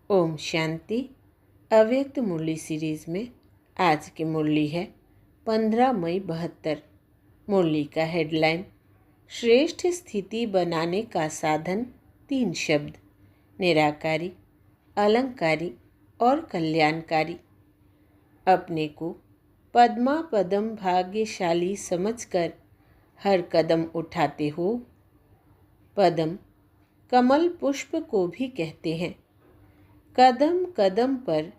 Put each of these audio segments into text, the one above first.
ओम शांति। अव्यक्त मुरली सीरीज़ में आज की मुरली है 15 मई 72। मुरली का हेडलाइन श्रेष्ठ स्थिति बनाने का साधन 3 शब्द निराकारी, अलंकारी और कल्याणकारी। अपने को पद्मा पदम भाग्यशाली समझकर हर कदम उठाते हो। पदम कमल पुष्प को भी कहते हैं। कदम कदम पर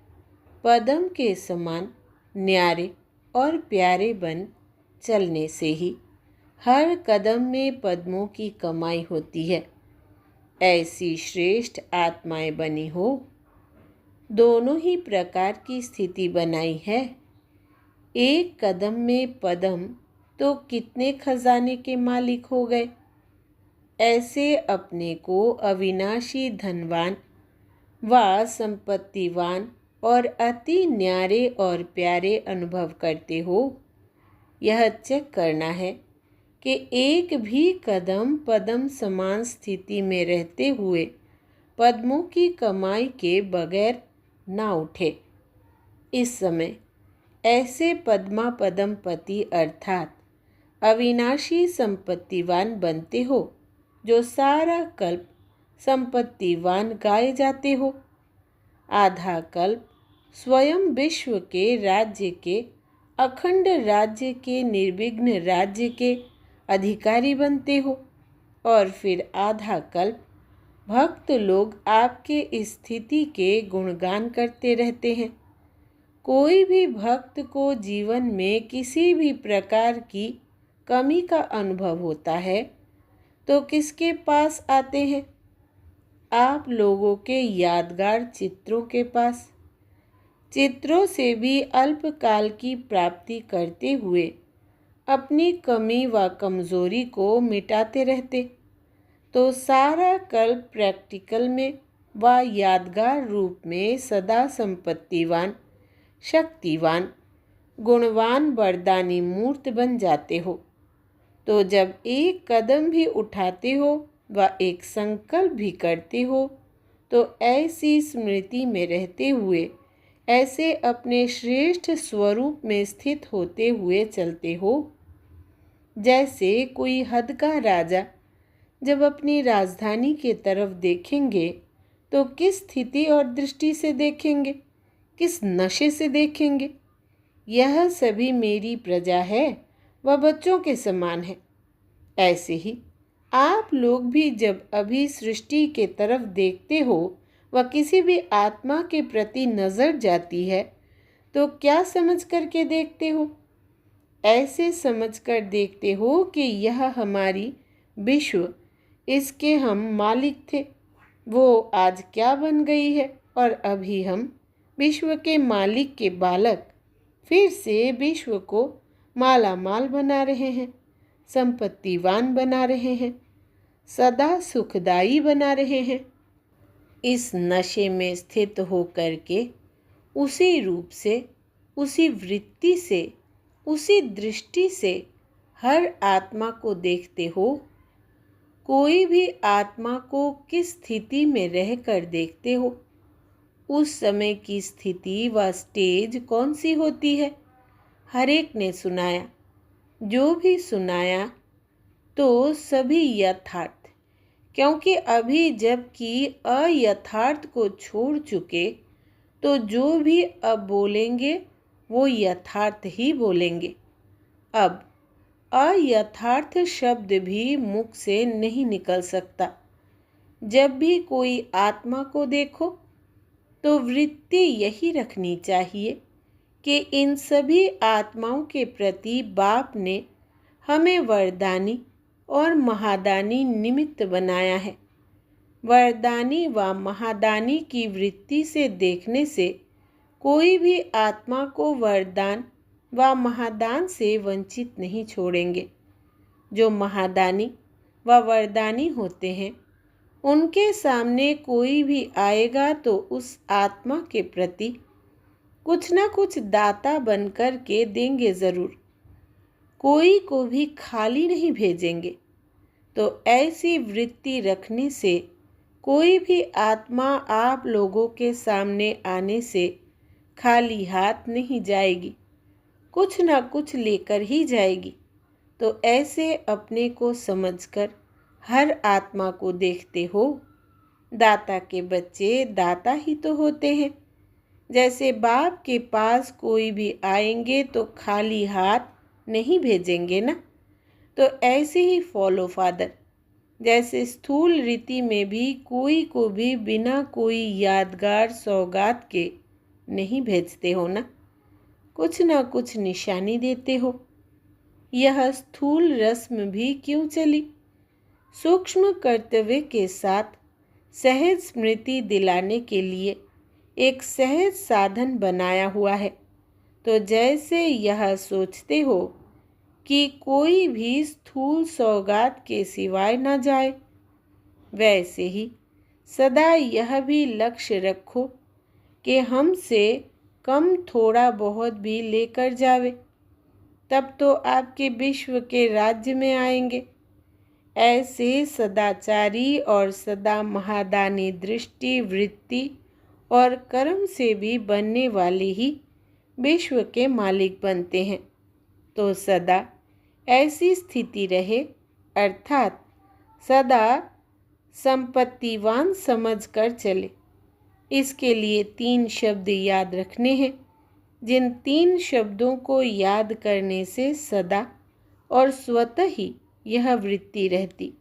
पदम के समान न्यारे और प्यारे बन चलने से ही हर कदम में पद्मों की कमाई होती है। ऐसी श्रेष्ठ आत्माएं बनी हो। दोनों ही प्रकार की स्थिति बनाई है। एक कदम में पदम तो कितने खजाने के मालिक हो गए। ऐसे अपने को अविनाशी धनवान व संपत्तिवान और अति न्यारे और प्यारे अनुभव करते हो। यह चेक करना है कि एक भी कदम पद्म समान स्थिति में रहते हुए पद्मों की कमाई के बगैर ना उठे। इस समय ऐसे पद्मा पदम पति अर्थात अविनाशी संपत्तिवान बनते हो, जो सारा कल्प संपत्तिवान गाए जाते हो। आधा कल्प स्वयं विश्व के राज्य के अखंड राज्य के निर्विघ्न राज्य के अधिकारी बनते हो और फिर आधा कल्प भक्त लोग आपके इस स्थिति के गुणगान करते रहते हैं। कोई भी भक्त को जीवन में किसी भी प्रकार की कमी का अनुभव होता है तो किसके पास आते हैं? आप लोगों के यादगार चित्रों के पास। चित्रों से भी अल्पकाल की प्राप्ति करते हुए अपनी कमी व कमजोरी को मिटाते रहते तो सारा कल्प प्रैक्टिकल में व यादगार रूप में सदा संपत्तिवान, शक्तिवान, गुणवान वरदानी मूर्त बन जाते हो। तो जब एक कदम भी उठाते हो व एक संकल्प भी करते हो तो ऐसी स्मृति में रहते हुए ऐसे अपने श्रेष्ठ स्वरूप में स्थित होते हुए चलते हो। जैसे कोई हद का राजा जब अपनी राजधानी के तरफ देखेंगे तो किस स्थिति और दृष्टि से देखेंगे, किस नशे से देखेंगे? यह सभी मेरी प्रजा है व बच्चों के समान है। ऐसे ही आप लोग भी जब अभी सृष्टि के तरफ देखते हो व किसी भी आत्मा के प्रति नज़र जाती है तो क्या समझ करके देखते हो? ऐसे समझकर देखते हो कि यह हमारी विश्व, इसके हम मालिक थे, वो आज क्या बन गई है और अभी हम विश्व के मालिक के बालक फिर से विश्व को मालामाल बना रहे हैं, संपत्तिवान बना रहे हैं, सदा सुखदाई बना रहे हैं। इस नशे में स्थित होकर के उसी रूप से, उसी वृत्ति से, उसी दृष्टि से हर आत्मा को देखते हो। कोई भी आत्मा को किस स्थिति में रहकर देखते हो, उस समय की स्थिति व स्टेज कौन सी होती है? हर एक ने सुनाया। जो भी सुनाया तो सभी यथार्थ, क्योंकि अभी जबकि अयथार्थ को छोड़ चुके तो जो भी अब बोलेंगे वो यथार्थ ही बोलेंगे। अब अयथार्थ शब्द भी मुख से नहीं निकल सकता। जब भी कोई आत्मा को देखो तो वृत्ति यही रखनी चाहिए कि इन सभी आत्माओं के प्रति बाप ने हमें वरदानी और महादानी निमित्त बनाया है। वरदानी व महादानी की वृत्ति से देखने से कोई भी आत्मा को वरदान व महादान से वंचित नहीं छोड़ेंगे। जो महादानी व वरदानी होते हैं उनके सामने कोई भी आएगा तो उस आत्मा के प्रति कुछ ना कुछ दाता बनकर के देंगे ज़रूर। कोई को भी खाली नहीं भेजेंगे। तो ऐसी वृत्ति रखने से कोई भी आत्मा आप लोगों के सामने आने से खाली हाथ नहीं जाएगी, कुछ ना कुछ लेकर ही जाएगी। तो ऐसे अपने को समझकर हर आत्मा को देखते हो। दाता के बच्चे दाता ही तो होते हैं। जैसे बाप के पास कोई भी आएंगे तो खाली हाथ नहीं भेजेंगे ना। तो ऐसे ही फॉलो फादर, जैसे स्थूल रीति में भी कोई को भी बिना कोई यादगार सौगात के नहीं भेजते हो ना, कुछ ना कुछ निशानी देते हो। यह स्थूल रस्म भी क्यों चली? सूक्ष्म कर्तव्य के साथ सहज स्मृति दिलाने के लिए एक सहज साधन बनाया हुआ है। तो जैसे यह सोचते हो कि कोई भी स्थूल सौगात के सिवाय न जाए, वैसे ही सदा यह भी लक्ष्य रखो कि हमसे कम थोड़ा बहुत भी लेकर जावे, तब तो आपके विश्व के राज्य में आएंगे। ऐसे सदाचारी और सदा महादानी दृष्टि, वृत्ति और कर्म से भी बनने वाले ही विश्व के मालिक बनते हैं। तो सदा ऐसी स्थिति रहे, अर्थात सदा संपत्तिवान समझकर चले। इसके लिए 3 शब्द याद रखने हैं, जिन 3 शब्दों को याद करने से सदा और स्वतः ही यह वृत्ति रहती।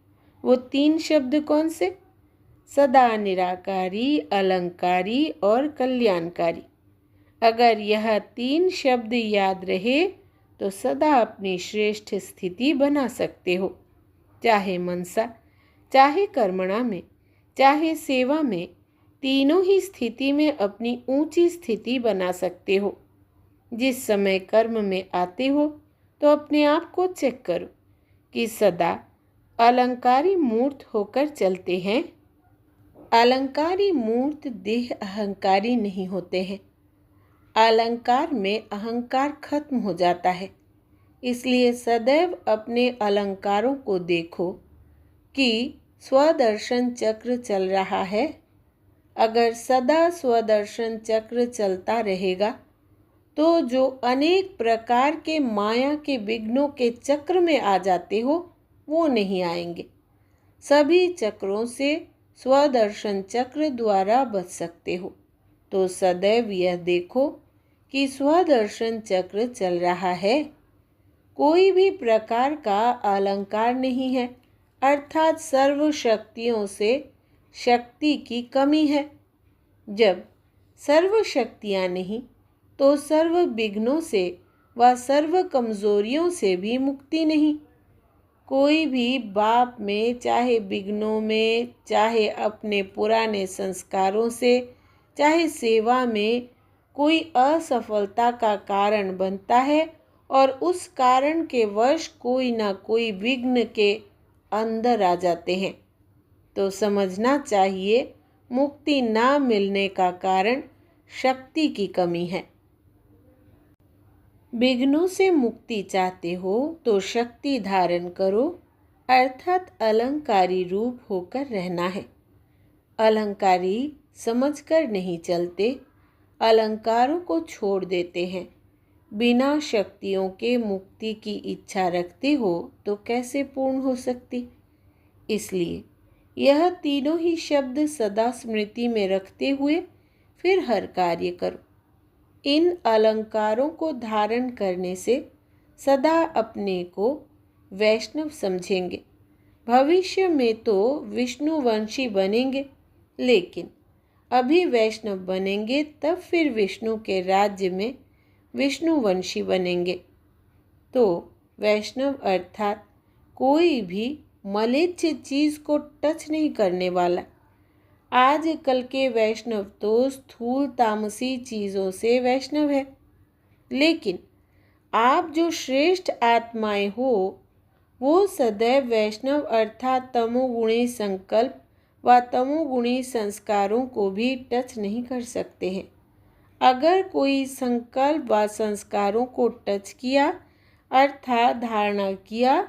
वो 3 शब्द कौन से? सदा निराकारी, अलंकारी और कल्याणकारी। अगर यह 3 शब्द याद रहे तो सदा अपनी श्रेष्ठ स्थिति बना सकते हो, चाहे मनसा, चाहे कर्मणा में, चाहे सेवा में। तीनों ही स्थिति में अपनी ऊंची स्थिति बना सकते हो। जिस समय कर्म में आते हो तो अपने आप को चेक करो कि सदा अलंकारी मूर्त होकर चलते हैं। अलंकारी मूर्त देह अहंकारी नहीं होते हैं। अलंकार में अहंकार खत्म हो जाता है। इसलिए सदैव अपने अलंकारों को देखो कि स्वदर्शन चक्र चल रहा है। अगर सदा स्वदर्शन चक्र चलता रहेगा तो जो अनेक प्रकार के माया के विघ्नों के चक्र में आ जाते हो वो नहीं आएंगे। सभी चक्रों से स्वदर्शन चक्र द्वारा बच सकते हो। तो सदैव यह देखो कि स्वदर्शन चक्र चल रहा है। कोई भी प्रकार का अलंकार नहीं है, अर्थात सर्व शक्तियों से शक्ति की कमी है। जब सर्व शक्तियाँ नहीं तो सर्व विघ्नों से व सर्व कमजोरियों से भी मुक्ति नहीं। कोई भी बाप में, चाहे विघ्नों में, चाहे अपने पुराने संस्कारों से, चाहे सेवा में कोई असफलता का कारण बनता है और उस कारण के वश कोई ना कोई विघ्न के अंदर आ जाते हैं। तो समझना चाहिए मुक्ति ना मिलने का कारण शक्ति की कमी है। विघ्नों से मुक्ति चाहते हो तो शक्ति धारण करो, अर्थात अलंकारी रूप होकर रहना है। अलंकारी समझकर नहीं चलते, अलंकारों को छोड़ देते हैं। बिना शक्तियों के मुक्ति की इच्छा रखते हो तो कैसे पूर्ण हो सकती? इसलिए यह तीनों ही शब्द सदा स्मृति में रखते हुए फिर हर कार्य करो। इन अलंकारों को धारण करने से सदा अपने को वैष्णव समझेंगे। भविष्य में तो विष्णुवंशी बनेंगे, लेकिन अभी वैष्णव बनेंगे तब फिर विष्णु के राज्य में विष्णुवंशी बनेंगे। तो वैष्णव अर्थात कोई भी मलेच्छ चीज़ को टच नहीं करने वाला। आजकल के वैष्णव तो स्थूल तामसी चीज़ों से वैष्णव है, लेकिन आप जो श्रेष्ठ आत्माएं हो वो सदैव वैष्णव अर्थात तमोगुणी संकल्प व तमोगुणी संस्कारों को भी टच नहीं कर सकते हैं। अगर कोई संकल्प व संस्कारों को टच किया अर्थात धारणा किया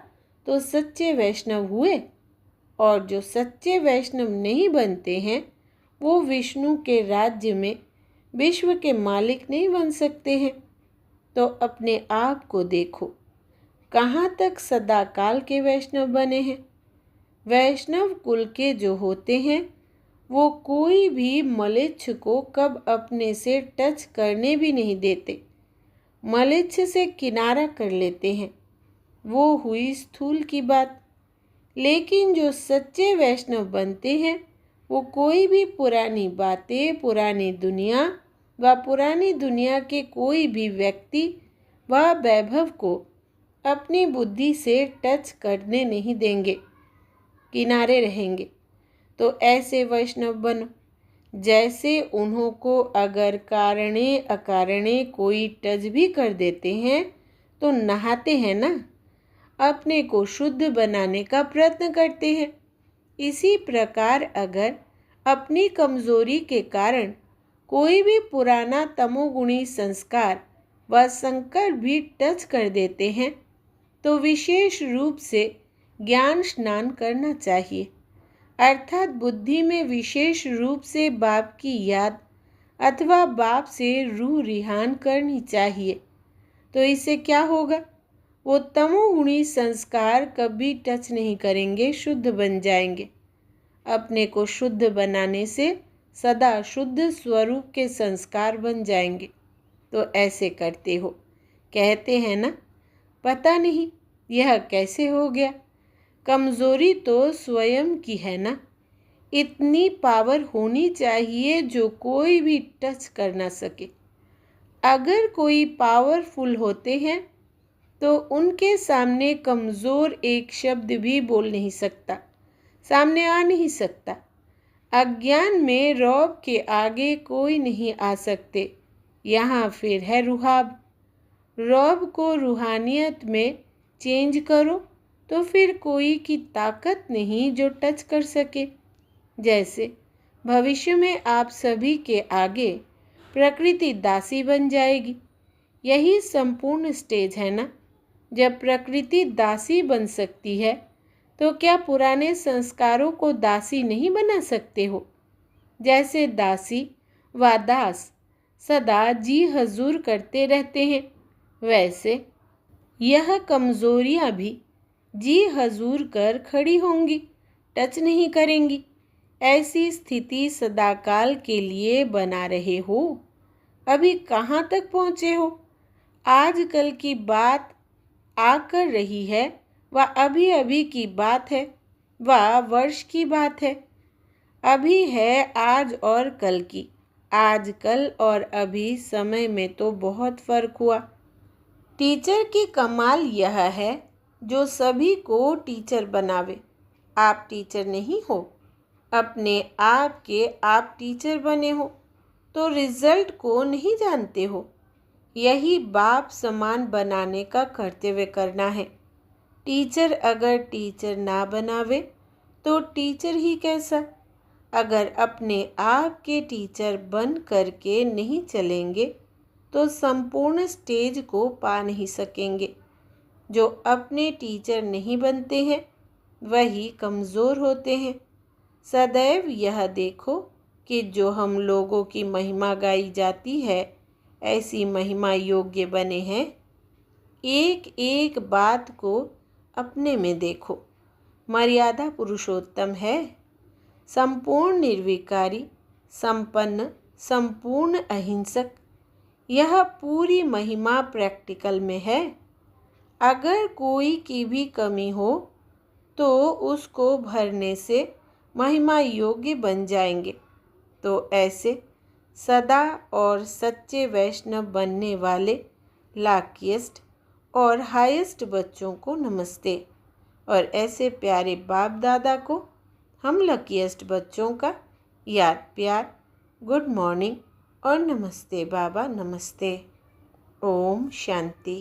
तो सच्चे वैष्णव हुए। और जो सच्चे वैष्णव नहीं बनते हैं वो विष्णु के राज्य में विश्व के मालिक नहीं बन सकते हैं। तो अपने आप को देखो, कहाँ तक सदा काल के वैष्णव बने हैं। वैष्णव कुल के जो होते हैं वो कोई भी मलेच्छ को कब अपने से टच करने भी नहीं देते, मलेच्छ से किनारा कर लेते हैं। वो हुई स्थूल की बात। लेकिन जो सच्चे वैष्णव बनते हैं वो कोई भी पुरानी बातें, पुरानी दुनिया व पुरानी दुनिया के कोई भी व्यक्ति व वैभव को अपनी बुद्धि से टच करने नहीं देंगे, किनारे रहेंगे। तो ऐसे वैष्णव बनो जैसे उन्हों को अगर कारणे अकारणे कोई टच भी कर देते हैं तो नहाते हैं ना, अपने को शुद्ध बनाने का प्रयत्न करते हैं। इसी प्रकार अगर अपनी कमजोरी के कारण कोई भी पुराना तमोगुणी संस्कार व संकल्प भी टच कर देते हैं तो विशेष रूप से ज्ञान स्नान करना चाहिए, अर्थात बुद्धि में विशेष रूप से बाप की याद अथवा बाप से रूह रिहान करनी चाहिए। तो इससे क्या होगा, वो तमोगुणी संस्कार कभी टच नहीं करेंगे, शुद्ध बन जाएंगे। अपने को शुद्ध बनाने से सदा शुद्ध स्वरूप के संस्कार बन जाएंगे। तो ऐसे करते हो, कहते हैं ना, पता नहीं यह कैसे हो गया। कमजोरी तो स्वयं की है ना, इतनी पावर होनी चाहिए जो कोई भी टच कर ना सके। अगर कोई पावरफुल होते हैं तो उनके सामने कमज़ोर एक शब्द भी बोल नहीं सकता, सामने आ नहीं सकता। अज्ञान में रौब के आगे कोई नहीं आ सकते। यहाँ फिर है रुहाब। रौब को रूहानियत में चेंज करो तो फिर कोई की ताकत नहीं जो टच कर सके। जैसे भविष्य में आप सभी के आगे प्रकृति दासी बन जाएगी। यही संपूर्ण स्टेज है ना। जब प्रकृति दासी बन सकती है तो क्या पुराने संस्कारों को दासी नहीं बना सकते हो। जैसे दासी व दास सदा जी हजूर करते रहते हैं, वैसे यह कमजोरियां भी जी हजूर कर खड़ी होंगी, टच नहीं करेंगी। ऐसी स्थिति सदाकाल के लिए बना रहे हो। अभी कहाँ तक पहुँचे हो। आजकल की बात आकर रही है वह अभी अभी की बात है, वह वर्ष की बात है। अभी है आज और कल की। आज कल और अभी समय में तो बहुत फर्क हुआ। टीचर की कमाल यह है जो सभी को टीचर बनावे। आप टीचर नहीं हो, अपने आप के आप टीचर बने हो तो रिजल्ट को नहीं जानते हो। यही बाप समान बनाने का कर्तव्य करना है। टीचर अगर टीचर ना बनावे तो टीचर ही कैसा। अगर अपने आप के टीचर बन करके नहीं चलेंगे तो संपूर्ण स्टेज को पा नहीं सकेंगे। जो अपने टीचर नहीं बनते हैं वही कमज़ोर होते हैं। सदैव यह देखो कि जो हम लोगों की महिमा गाई जाती है ऐसी महिमा योग्य बने हैं। एक एक बात को अपने में देखो। मर्यादा पुरुषोत्तम है, संपूर्ण निर्विकारी, संपन्न, संपूर्ण अहिंसक। यह पूरी महिमा प्रैक्टिकल में है। अगर कोई की भी कमी हो तो उसको भरने से महिमा योग्य बन जाएंगे। तो ऐसे सदा और सच्चे वैष्णव बनने वाले लाकीस्ट और हाईएस्ट बच्चों को नमस्ते। और ऐसे प्यारे बाप दादा को हम लकीएस्ट बच्चों का याद प्यार, गुड मॉर्निंग और नमस्ते बाबा, नमस्ते। ओम शांति।